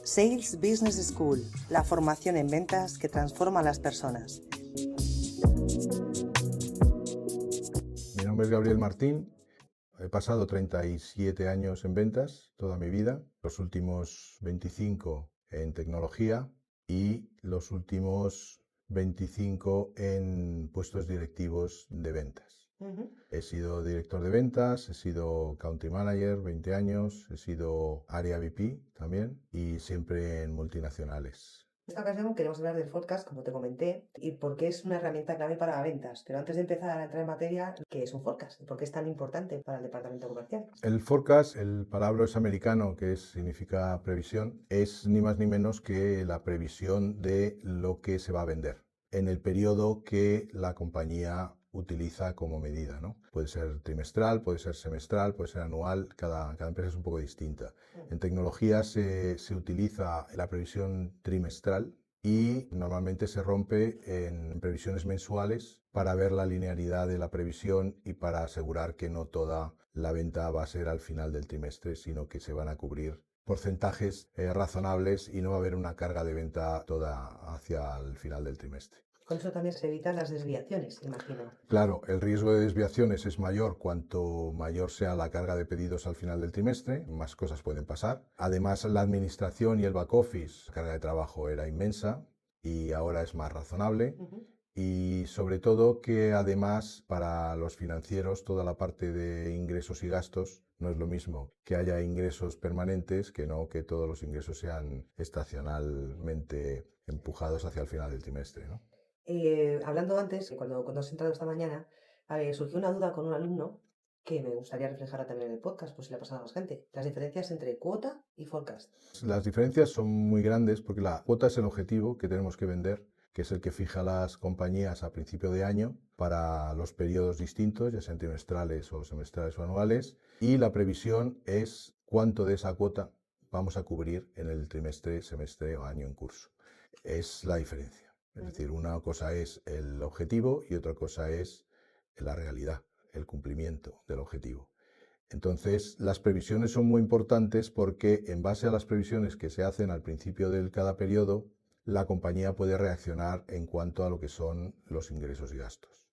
Sales Business School, la formación en ventas que transforma a las personas. Mi nombre es Gabriel Martín. He pasado 37 años en ventas toda mi vida, los últimos 25 en tecnología y los últimos 25 en puestos directivos de ventas. He sido director de ventas, he sido country manager 20 años, he sido área VP también y siempre en multinacionales. En esta ocasión queremos hablar del forecast, como te comenté, y por qué es una herramienta clave para ventas. Pero antes de empezar a entrar en materia, ¿qué es un forecast? ¿Y por qué es tan importante para el departamento comercial? El forecast, el palabra es americano, significa previsión, es ni más ni menos que la previsión de lo que se va a vender en el periodo que la compañía utiliza como medida, ¿no? Puede ser trimestral, puede ser semestral, puede ser anual, cada empresa es un poco distinta. En tecnología se utiliza la previsión trimestral y normalmente se rompe en previsiones mensuales para ver la linealidad de la previsión y para asegurar que no toda la venta va a ser al final del trimestre, sino que se van a cubrir porcentajes razonables y no va a haber una carga de venta toda hacia el final del trimestre. Con eso también se evitan las desviaciones, imagino. Claro, el riesgo de desviaciones es mayor cuanto mayor sea la carga de pedidos al final del trimestre, más cosas pueden pasar. Además, la administración y el back office, la carga de trabajo era inmensa y ahora es más razonable. Y sobre todo que además para los financieros toda la parte de ingresos y gastos no es lo mismo que haya ingresos permanentes que no que todos los ingresos sean estacionalmente empujados hacia el final del trimestre, ¿no? Hablando antes, cuando has entrado esta mañana, surgió una duda con un alumno que me gustaría reflejar también en el podcast, pues si le ha pasado a más gente. Las diferencias entre cuota y forecast. Las diferencias son muy grandes porque la cuota es el objetivo que tenemos que vender, que es el que fija las compañías a principio de año para los periodos distintos, ya sean trimestrales o semestrales o anuales, y la previsión es cuánto de esa cuota vamos a cubrir en el trimestre, semestre o año en curso. Es la diferencia. Es decir, una cosa es el objetivo y otra cosa es la realidad, el cumplimiento del objetivo. Entonces, las previsiones son muy importantes porque en base a las previsiones que se hacen al principio de cada periodo, la compañía puede reaccionar en cuanto a lo que son los ingresos y gastos.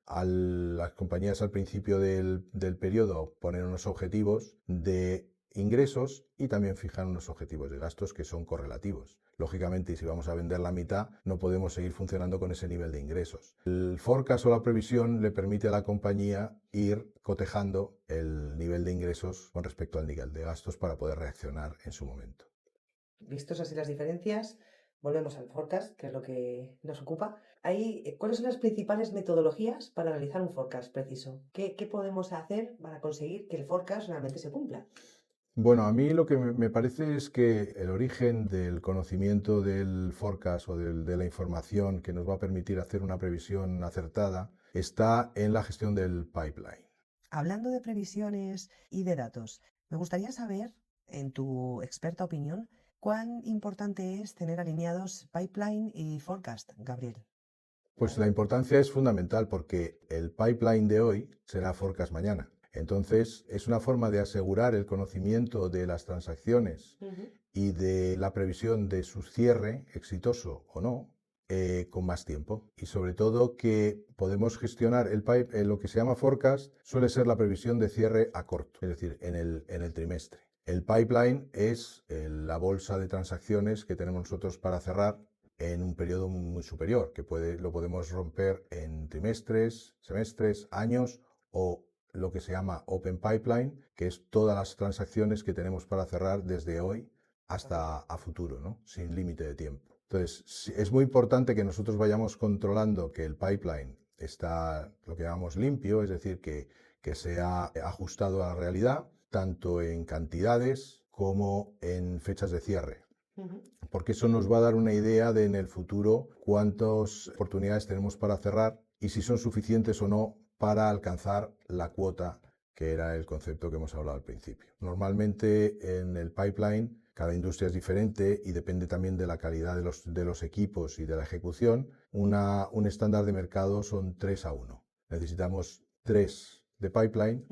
Las compañías al principio del periodo ponen unos objetivos de ingresos y también fijan unos objetivos de gastos que son correlativos. Lógicamente, si vamos a vender la mitad, no podemos seguir funcionando con ese nivel de ingresos. El forecast o la previsión le permite a la compañía ir cotejando el nivel de ingresos con respecto al nivel de gastos para poder reaccionar en su momento. Vistos así las diferencias, volvemos al forecast, que es lo que nos ocupa. ¿Cuáles son las principales metodologías para realizar un forecast preciso? ¿Qué podemos hacer para conseguir que el forecast realmente se cumpla? Bueno, a mí lo que me parece es que el origen del conocimiento del forecast o de la información que nos va a permitir hacer una previsión acertada está en la gestión del pipeline. Hablando de previsiones y de datos, me gustaría saber, en tu experta opinión, cuán importante es tener alineados pipeline y forecast, Gabriel. Pues la importancia es fundamental porque el pipeline de hoy será forecast mañana. Entonces, es una forma de asegurar el conocimiento de las transacciones y de la previsión de su cierre, exitoso o no, con más tiempo. Y sobre todo que podemos gestionar lo que se llama forecast, suele ser la previsión de cierre a corto, es decir, en el trimestre. El pipeline es la bolsa de transacciones que tenemos nosotros para cerrar en un periodo muy superior, que lo podemos romper en trimestres, semestres, años o lo que se llama Open Pipeline, que es todas las transacciones que tenemos para cerrar desde hoy hasta a futuro, ¿no? Sin límite de tiempo. Entonces, es muy importante que nosotros vayamos controlando que el pipeline está lo que llamamos limpio, es decir, que sea ajustado a la realidad, tanto en cantidades como en fechas de cierre. Porque eso nos va a dar una idea de en el futuro cuántas oportunidades tenemos para cerrar y si son suficientes o no para alcanzar la cuota, que era el concepto que hemos hablado al principio. Normalmente en el pipeline cada industria es diferente y depende también de la calidad de los equipos y de la ejecución. Un estándar de mercado son 3-1. Necesitamos 3 de pipeline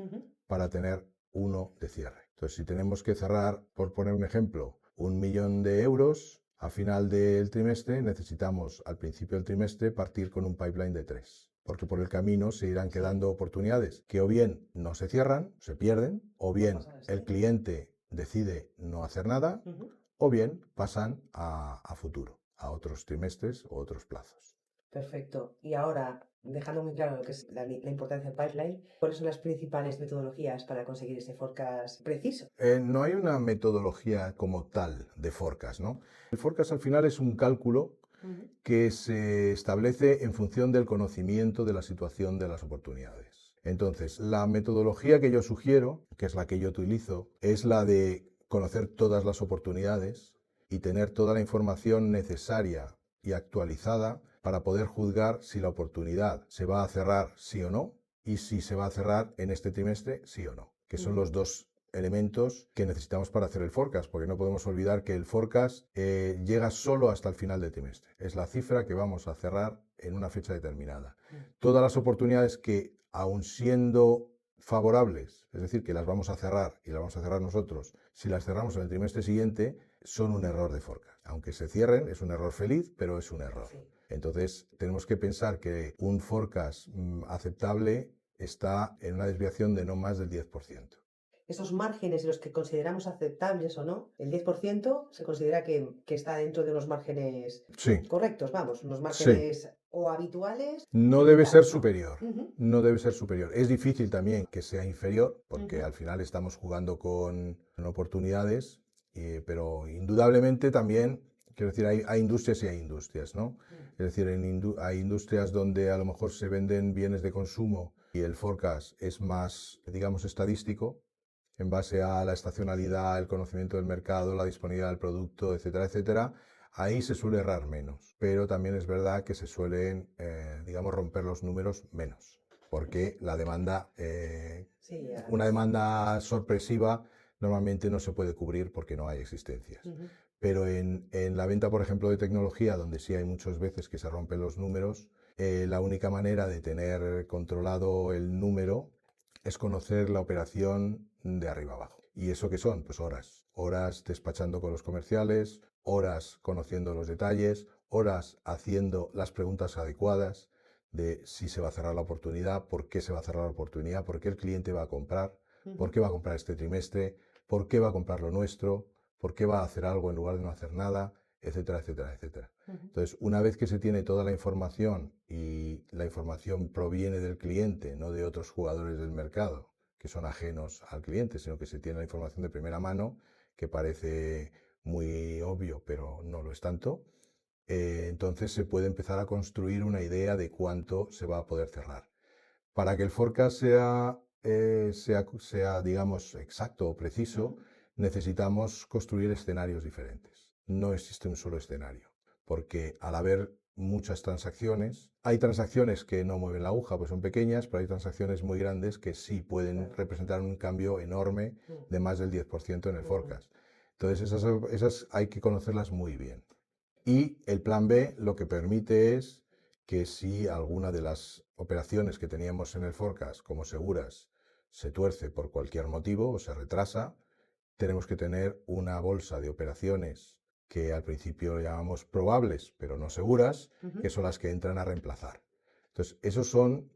para tener 1 de cierre. Entonces, si tenemos que cerrar, por poner un ejemplo, 1.000.000 de euros a final del trimestre, necesitamos al principio del trimestre partir con un pipeline de 3, porque por el camino se irán Sí, quedando oportunidades que o bien no se cierran, se pierden, o puede bien pasar esto, el ¿eh? cliente decide no hacer nada, Ujú. o bien pasan a futuro, a otros trimestres o otros plazos. Perfecto. Y ahora, dejando muy claro lo que es la importancia del pipeline, ¿cuáles son las principales metodologías para conseguir ese forecast preciso? No hay una metodología como tal de forecast, ¿no? El forecast al final es un cálculo Ujú. que se establece en función del conocimiento de la situación de las oportunidades. Entonces, la metodología que yo sugiero, que es la que yo utilizo, es la de conocer todas las oportunidades y tener toda la información necesaria y actualizada para poder juzgar si la oportunidad se va a cerrar sí o no y si se va a cerrar en este trimestre sí o no, que son Ujú. los dos elementos que necesitamos para hacer el forecast, porque no podemos olvidar que el forecast llega solo hasta el final del trimestre. Es la cifra que vamos a cerrar en una fecha determinada. Mm. Todas las oportunidades que, aun siendo favorables, es decir, que las vamos a cerrar y las vamos a cerrar nosotros, si las cerramos en el trimestre siguiente, son un error de forecast. Aunque se cierren, es un error feliz, pero es un error. Sí. Entonces, tenemos que pensar que un forecast aceptable está en una desviación de no más del 10%. Esos márgenes en los que consideramos aceptables o no, el 10% se considera que está dentro de unos márgenes Sí, correctos, vamos, unos sí. márgenes o habituales No o debe ser limitados, ¿no? superior. Ujú, No debe ser superior. Es difícil también que sea inferior, porque ujú. al final estamos jugando con oportunidades, pero indudablemente también, quiero decir, hay industrias y hay industrias, ¿no? Mm. Es decir, hay industrias donde a lo mejor se venden bienes de consumo y el forecast es más, digamos, estadístico, en base a la Sí. estacionalidad, el conocimiento del mercado, la disponibilidad del producto, etcétera, etcétera. Ahí se suele errar menos, pero también es verdad que se suelen, digamos, romper los números menos, porque la demanda, Sí, una demanda sorpresiva normalmente no se puede cubrir porque no hay existencias. ujú. Pero en la venta, por ejemplo, de tecnología, donde sí hay muchas veces que se rompen los números, la única manera de tener controlado el número es conocer la operación de arriba abajo. ¿Y eso qué son? Pues horas. Horas despachando con los comerciales, horas conociendo los detalles, horas haciendo las preguntas adecuadas de si se va a cerrar la oportunidad, por qué se va a cerrar la oportunidad, por qué el cliente va a comprar, por Ujú. qué va a comprar este trimestre, por qué va a comprar lo nuestro, por qué va a hacer algo en lugar de no hacer nada, etcétera, etcétera, etcétera. Ujú. Entonces, una vez que se tiene toda la información y la información proviene del cliente, no de otros jugadores del mercado que son ajenos al cliente, sino que se tiene la información de primera mano, que parece muy obvio, pero no lo es tanto, entonces se puede empezar a construir una idea de cuánto se va a poder cerrar. Para que el forecast sea, digamos, exacto o preciso, Ujú. necesitamos construir escenarios diferentes. No existe un solo escenario, porque al haber muchas transacciones, hay transacciones que no mueven la aguja, pues son pequeñas, pero hay transacciones muy grandes que sí pueden Claro. representar un cambio enorme Mm. de más del 10% en el Ujú. forecast. Entonces, esas hay que conocerlas muy bien. Y el plan B lo que permite es que si alguna de las operaciones que teníamos en el forecast como seguras se tuerce por cualquier motivo o se retrasa, tenemos que tener una bolsa de operaciones que al principio llamamos probables, pero no seguras, que Ujú. son las que entran a reemplazar. Entonces, esos son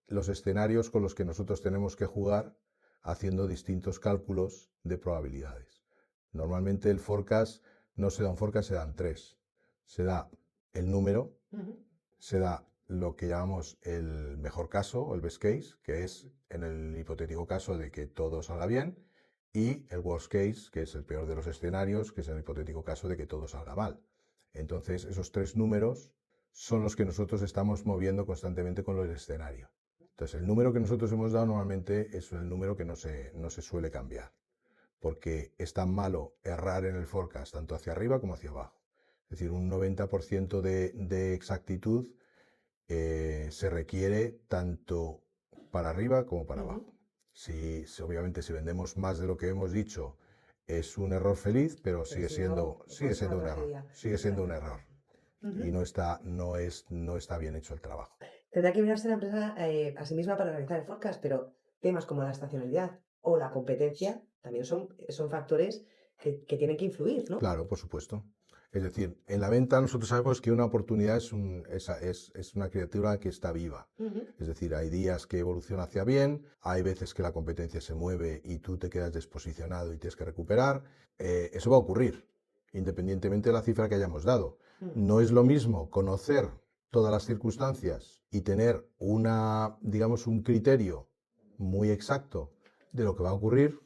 los escenarios con los que nosotros tenemos que jugar haciendo distintos cálculos de probabilidades. Normalmente el forecast no se da un forecast, se dan tres. Se da el número, Ujú. se da lo que llamamos el mejor caso o el best case, que es en el hipotético caso de que todo salga bien, y el worst case, que es el peor de los escenarios, que es el hipotético caso de que todo salga mal. Entonces, esos tres números son los que nosotros estamos moviendo constantemente con el escenario. Entonces, el número que nosotros hemos dado normalmente es el número que no se suele cambiar, porque es tan malo errar en el forecast tanto hacia arriba como hacia abajo. Es decir, un 90% de exactitud se requiere tanto para arriba como para Ujú. abajo. Obviamente, si vendemos más de lo que hemos dicho, es un error feliz, pero Pero si no, sigue puede ser siendo una un error. tragedia. Sigue siendo un Claro. error. Y Ujú. no está bien hecho el trabajo. Tendrá que mirarse la empresa a sí misma para realizar el forecast, pero temas como la estacionalidad o la competencia también son factores que tienen que influir, ¿no? Claro, por supuesto. Es decir, en la venta nosotros sabemos que una oportunidad es una criatura que está viva. Ujú. Es decir, hay días que evoluciona hacia bien, hay veces que la competencia se mueve y tú te quedas desposicionado y tienes que recuperar. Eso va a ocurrir, independientemente de la cifra que hayamos dado. Mm. No es lo mismo conocer todas las circunstancias y tener digamos, un criterio muy exacto de lo que va a ocurrir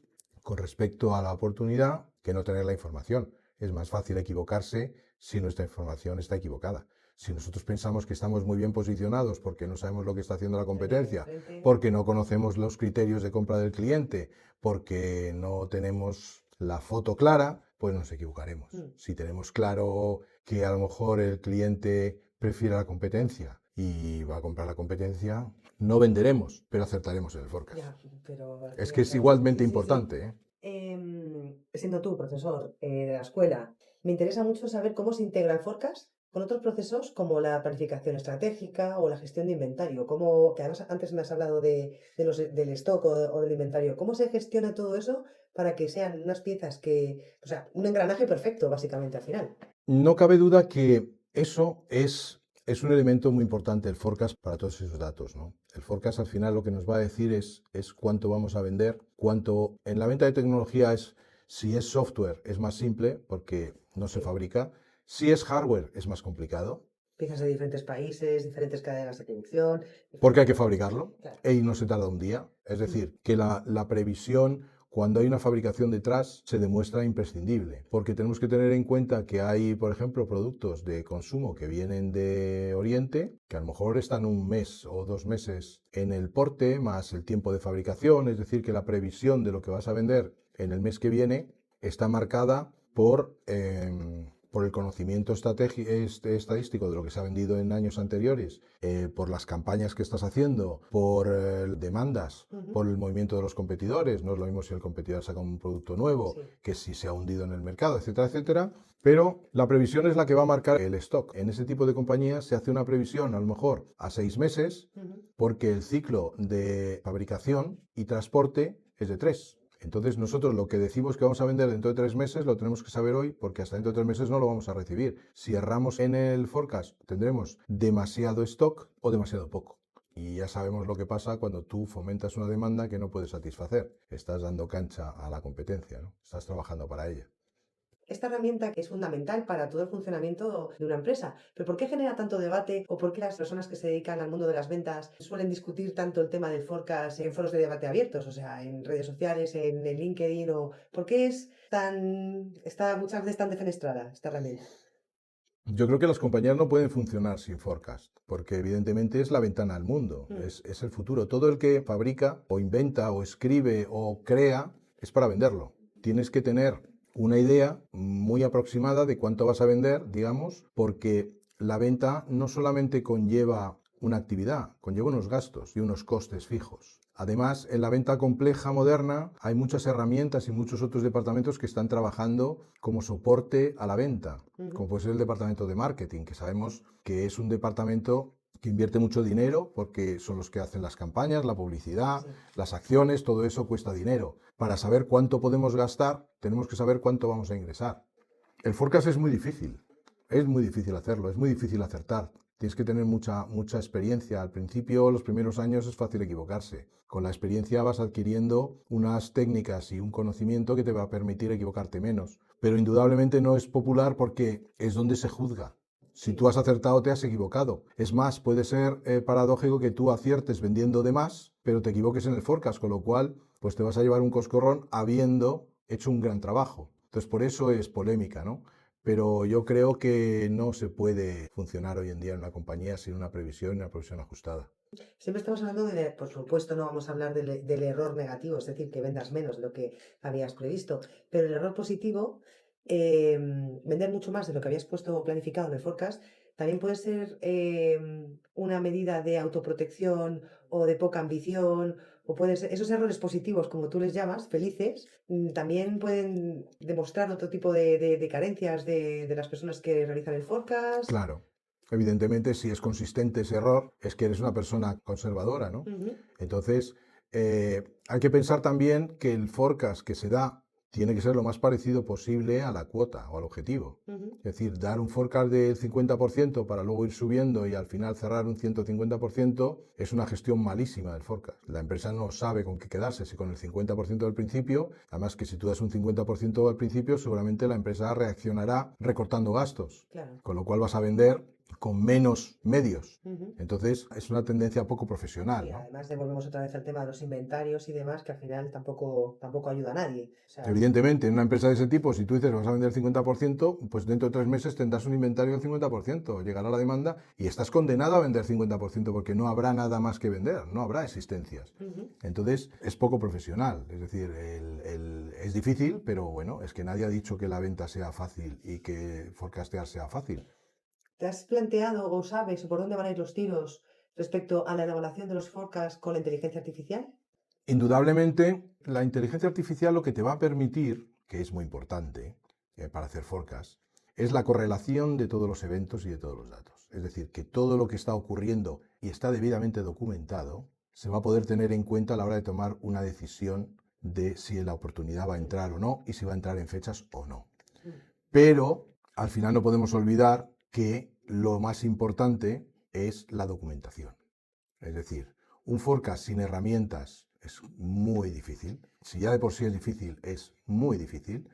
con respecto a la oportunidad que no tener la información. Es más fácil equivocarse si nuestra información está equivocada. Si nosotros pensamos que estamos muy bien posicionados porque no sabemos lo que está haciendo la competencia, porque no conocemos los criterios de compra del cliente, porque no tenemos la foto clara, pues nos equivocaremos. Mm. Si tenemos claro que a lo mejor el cliente prefiere la competencia y va a comprar la competencia, no venderemos, pero acertaremos en el forecast. Ya, pero al fin Es y que al es cabo, igualmente sí, sí, sí. importante, ¿eh? Siendo tú profesor de la escuela, me interesa mucho saber cómo se integra el forecast con otros procesos como la planificación estratégica o la gestión de inventario. Que además antes me has hablado del stock o del inventario. ¿Cómo se gestiona todo eso para que sean unas piezas o sea, un engranaje perfecto básicamente al final? No cabe duda que eso es un elemento muy importante, el forecast, para todos esos datos, ¿no? El forecast al final lo que nos va a decir es cuánto vamos a vender, cuánto... En la venta de tecnología si es software es más simple porque no se Sí. fabrica, si es hardware es más complicado Piezas de diferentes países, diferentes cadenas de producción. porque hay que fabricarlo Claro. y no se tarda un día. Es decir, que la previsión, cuando hay una fabricación detrás, se demuestra imprescindible, porque tenemos que tener en cuenta que hay, por ejemplo, productos de consumo que vienen de Oriente, que a lo mejor están un mes o 2 meses en el porte, más el tiempo de fabricación, es decir, que la previsión de lo que vas a vender en el mes que viene está marcada por el conocimiento estadístico de lo que se ha vendido en años anteriores, por las campañas que estás haciendo, por demandas, Ujú. por el movimiento de los competidores. No es lo mismo si el competidor saca un producto nuevo Sí. que si se ha hundido en el mercado, etcétera, etcétera. Pero la previsión es la que va a marcar el stock. En ese tipo de compañías se hace una previsión a lo mejor a 6 meses Ujú. porque el ciclo de fabricación y transporte es de 3. Entonces nosotros lo que decimos que vamos a vender dentro de 3 meses lo tenemos que saber hoy porque hasta dentro de 3 meses no lo vamos a recibir. Si erramos en el forecast tendremos demasiado stock o demasiado poco. Y ya sabemos lo que pasa cuando tú fomentas una demanda que no puedes satisfacer. Estás dando cancha a la competencia, ¿no? Estás trabajando para ella. Esta herramienta que es fundamental para todo el funcionamiento de una empresa. Pero ¿por qué genera tanto debate o por qué las personas que se dedican al mundo de las ventas suelen discutir tanto el tema del forecast en foros de debate abiertos, o sea, en redes sociales, en LinkedIn o por qué está muchas veces tan defenestrada esta herramienta? Yo creo que las compañías no pueden funcionar sin forecast, porque evidentemente es la ventana al mundo, Mm. es el futuro. Todo el que fabrica o inventa o escribe o crea es para venderlo. Tienes que tener una idea muy aproximada de cuánto vas a vender, digamos, porque la venta no solamente conlleva una actividad, conlleva unos gastos y unos costes fijos. Además, en la venta compleja moderna hay muchas herramientas y muchos otros departamentos que están trabajando como soporte a la venta, como puede ser el departamento de marketing, que sabemos que es un departamento que invierte mucho dinero porque son los que hacen las campañas, la publicidad, Sí. las acciones, todo eso cuesta dinero. Para saber cuánto podemos gastar, tenemos que saber cuánto vamos a ingresar. El forecast es muy difícil hacerlo, es muy difícil acertar. Tienes que tener mucha experiencia. Al principio, los primeros años es fácil equivocarse. Con la experiencia vas adquiriendo unas técnicas y un conocimiento que te va a permitir equivocarte menos. Pero indudablemente no es popular porque es donde se juzga. Si Sí. tú has acertado, te has equivocado. Es más, puede ser paradójico que tú aciertes vendiendo de más, pero te equivoques en el forecast, con lo cual pues te vas a llevar un coscorrón habiendo hecho un gran trabajo. Entonces, por eso es polémica, ¿no? Pero yo creo que no se puede funcionar hoy en día en una compañía sin una previsión y una previsión ajustada. Siempre estamos hablando por supuesto, no vamos a hablar del error negativo, es decir, que vendas menos de lo que habías previsto, pero el error positivo, vender mucho más de lo que habías puesto planificado en el forecast, también puede ser una medida de autoprotección o de poca ambición, o puede ser, esos errores positivos, como tú les llamas, felices, también pueden demostrar otro tipo de carencias de las personas que realizan el forecast. Claro, evidentemente si es consistente ese error es que eres una persona conservadora, ¿no? Ujú. Entonces, hay que pensar también que el forecast que se da tiene que ser lo más parecido posible a la cuota o al objetivo. Ujú. Es decir, dar un forecast del 50% para luego ir subiendo y al final cerrar un 150% es una gestión malísima del forecast. La empresa no sabe con qué quedarse, si con el 50% del principio, además que si tú das un 50% al principio, seguramente la empresa reaccionará recortando gastos, Claro. con lo cual vas a vender con menos medios. Ujú. Entonces, es una tendencia poco profesional, Sí, ¿no? además devolvemos otra vez al tema de los inventarios y demás, que al final tampoco ayuda a nadie. O sea, Evidentemente, en una empresa de ese tipo, si tú dices vas a vender el 50%, pues dentro de 3 meses tendrás un inventario del 50%, llegará la demanda y estás condenado a vender 50% porque no habrá nada más que vender, no habrá existencias. ujú. Entonces, es poco profesional, es decir, es difícil, pero bueno, es que nadie ha dicho que la venta sea fácil y que forecastear sea fácil. ¿Te has planteado o sabes por dónde van a ir los tiros respecto a la elaboración de los forecasts con la inteligencia artificial? Indudablemente, la inteligencia artificial lo que te va a permitir, que es muy importante para hacer forecast, es la correlación de todos los eventos y de todos los datos. Es decir, que todo lo que está ocurriendo y está debidamente documentado se va a poder tener en cuenta a la hora de tomar una decisión de si la oportunidad va a entrar o no y si va a entrar en fechas o no. Mm. Pero al final no podemos olvidar que lo más importante es la documentación. Es decir, un forecast sin herramientas es muy difícil. Si ya de por sí es difícil, es muy difícil.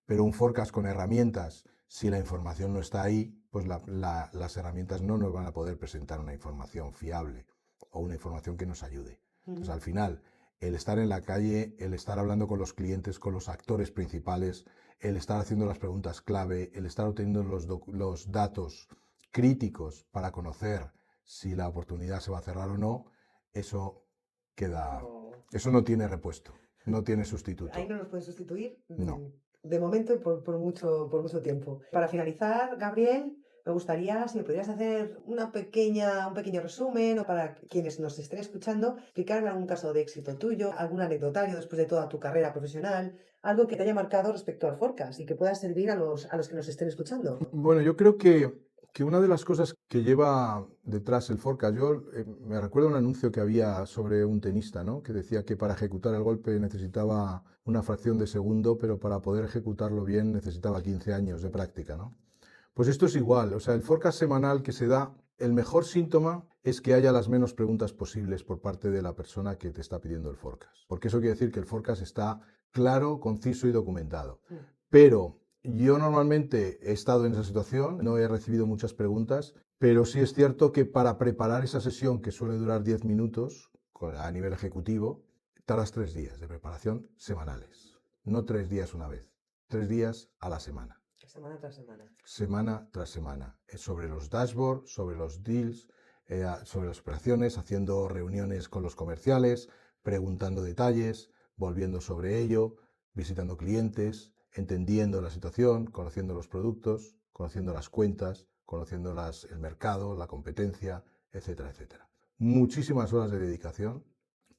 Pero un forecast con herramientas, si la información no está ahí, pues las herramientas no nos van a poder presentar una información fiable o una información que nos ayude. Entonces, Ujú. al final, el estar en la calle, el estar hablando con los clientes, con los actores principales, el estar haciendo las preguntas clave, el estar obteniendo los datos críticos para conocer si la oportunidad se va a cerrar o no, eso queda, No, eso no tiene repuesto, no tiene ahí sustituto. no nos pueden sustituir No. de momento y por mucho tiempo. Para finalizar, Gabriel, me gustaría si me pudieras hacer un pequeño resumen o para quienes nos estén escuchando, explicar algún caso de éxito tuyo, algún anecdotario después de toda tu carrera profesional, algo que te haya marcado respecto al forecast y que pueda servir a los que nos estén escuchando. Bueno, yo creo que una de las cosas que lleva detrás el forecast, yo me recuerdo un anuncio que había sobre un tenista, ¿no? Que decía que para ejecutar el golpe necesitaba una fracción de segundo, pero para poder ejecutarlo bien necesitaba 15 años de práctica, ¿no? Pues esto es igual, o sea, el forecast semanal que se da, el mejor síntoma es que haya las menos preguntas posibles por parte de la persona que te está pidiendo el forecast, porque eso quiere decir que el forecast está claro, conciso y documentado. Mm. Pero yo normalmente he estado en esa situación, no he recibido muchas preguntas, pero sí es cierto que para preparar esa sesión, que suele durar 10 minutos a nivel ejecutivo, tardas 3 días de preparación semanales, no 3 días una vez, 3 días a la semana. Semana tras semana. Semana tras semana, sobre los dashboards, sobre los deals, sobre las operaciones, haciendo reuniones con los comerciales, preguntando detalles, volviendo sobre ello, visitando clientes, entendiendo la situación, conociendo los productos, conociendo las cuentas, conociendo el mercado, la competencia, etcétera, etcétera. Muchísimas horas de dedicación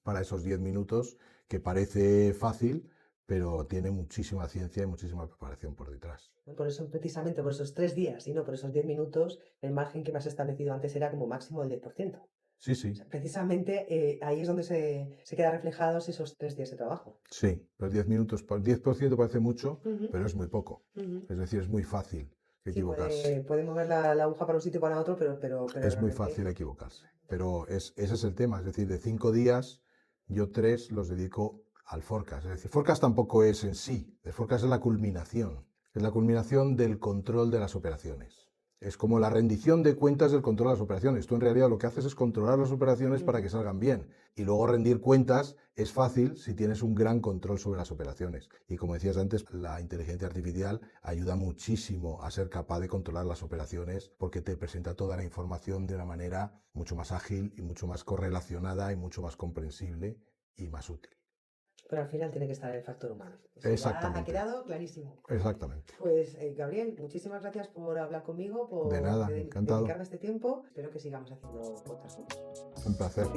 para esos 10 minutos que parece fácil, pero tiene muchísima ciencia y muchísima preparación por detrás. Por eso, precisamente por esos 3 días y no por esos 10 minutos, el margen que me has establecido antes era como máximo el 10%. Sí, O sí, sea, precisamente ahí es donde se quedan reflejados esos 3 días de trabajo. sí, los 10 minutos, 10% parece mucho, Ujú, pero es muy poco. ujú. Es decir, es muy fácil Sí, equivocarse. puede mover la aguja para un sitio o para otro, pero Es muy realmente. fácil equivocarse. Pero ese es el tema. Es decir, de 5 días, yo 3 los dedico al forecast. Es decir, forecast tampoco es en sí. El forecast es la culminación. Es la culminación del control de las operaciones. Es como la rendición de cuentas del control de las operaciones. Tú en realidad lo que haces es controlar las operaciones para que salgan bien. Y luego rendir cuentas es fácil si tienes un gran control sobre las operaciones. Y como decías antes, la inteligencia artificial ayuda muchísimo a ser capaz de controlar las operaciones porque te presenta toda la información de una manera mucho más ágil y mucho más correlacionada y mucho más comprensible y más útil. Pero al final tiene que estar el factor humano. Eso ya ha Exactamente, quedado clarísimo. exactamente. Pues, Gabriel, muchísimas gracias por hablar conmigo, De por nada, encantado. dedicarme este tiempo. Espero que sigamos haciendo podcast juntos. Un placer.